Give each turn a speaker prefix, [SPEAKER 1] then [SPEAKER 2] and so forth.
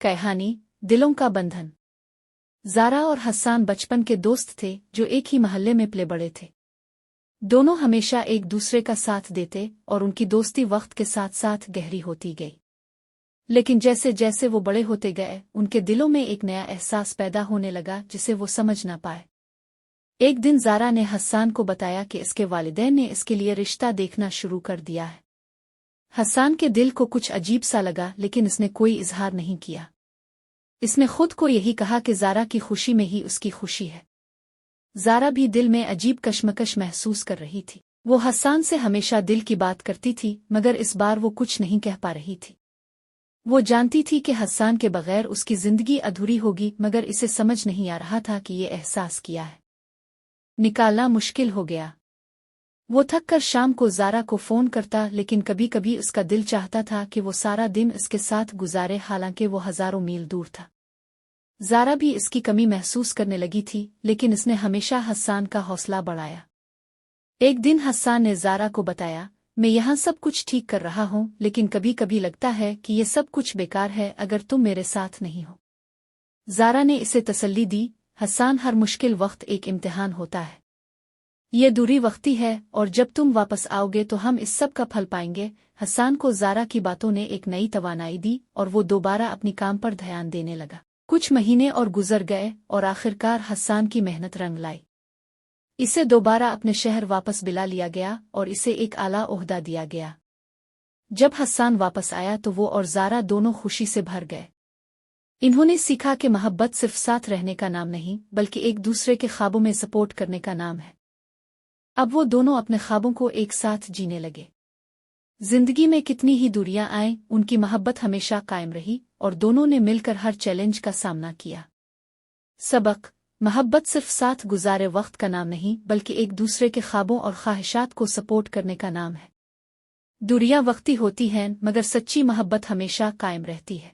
[SPEAKER 1] कहानी दिलों का बंधन। ज़ारा और हस्सान बचपन के दोस्त थे जो एक ही महल्ले में पले बड़े थे। दोनों हमेशा एक दूसरे का साथ देते और उनकी दोस्ती वक्त के साथ साथ गहरी होती गई। लेकिन जैसे जैसे वो बड़े होते गए उनके दिलों में एक नया एहसास पैदा होने लगा जिसे वो समझ ना पाए। एक दिन ज़ारा ने हस्सान को बताया कि इसके वालिदैन ने इसके लिए रिश्ता देखना शुरू कर दिया है। हस्सान के दिल को कुछ अजीब सा लगा लेकिन इसने कोई इजहार नहीं किया। इसने खुद को यही कहा कि ज़ारा की खुशी में ही उसकी खुशी है। ज़ारा भी दिल में अजीब कश्मकश महसूस कर रही थी। वो हस्सान से हमेशा दिल की बात करती थी मगर इस बार वो कुछ नहीं कह पा रही थी। वो जानती थी कि हस्सान के बगैर उसकी जिंदगी अधूरी होगी मगर इसे समझ नहीं आ रहा था कि ये एहसास किया है निकालना मुश्किल हो गया। वो थक कर शाम को ज़ारा को फ़ोन करता लेकिन कभी कभी उसका दिल चाहता था कि वो सारा दिन इसके साथ गुजारे, हालांकि वो हज़ारों मील दूर था। ज़ारा भी इसकी कमी महसूस करने लगी थी लेकिन इसने हमेशा हस्सान का हौसला बढ़ाया। एक दिन हस्सान ने ज़ारा को बताया, मैं यहाँ सब कुछ ठीक कर रहा हूँ लेकिन कभी कभी लगता है कि ये सब कुछ बेकार है अगर तुम मेरे साथ नहीं हो। ज़ारा ने इसे तसल्ली दी, हस्सान हर मुश्किल वक्त एक इम्तिहान होता है। ये दूरी वक्ती है और जब तुम वापस आओगे तो हम इस सब का फल पाएंगे। हस्सान को ज़ारा की बातों ने एक नई तवानाई दी और वो दोबारा अपनी काम पर ध्यान देने लगा। कुछ महीने और गुजर गए और आखिरकार हस्सान की मेहनत रंग लाई। इसे दोबारा अपने शहर वापस बुला लिया गया और इसे एक आला ओहदा दिया गया। जब हस्सान वापस आया तो वो और ज़ारा दोनों खुशी से भर गए। इन्होंने सीखा कि मोहब्बत सिर्फ साथ रहने का नाम नहीं बल्कि एक दूसरे के ख्वाबों में सपोर्ट करने का नाम है। अब वो दोनों अपने ख्वाबों को एक साथ जीने लगे। जिंदगी में कितनी ही दूरियां आएं, उनकी मोहब्बत हमेशा कायम रही और दोनों ने मिलकर हर चैलेंज का सामना किया। सबक: मोहब्बत सिर्फ साथ गुजारे वक्त का नाम नहीं बल्कि एक दूसरे के ख्वाबों और ख्वाहिशात को सपोर्ट करने का नाम है। दूरियां वक्ती होती हैं मगर सच्ची मोहब्बत हमेशा कायम रहती है।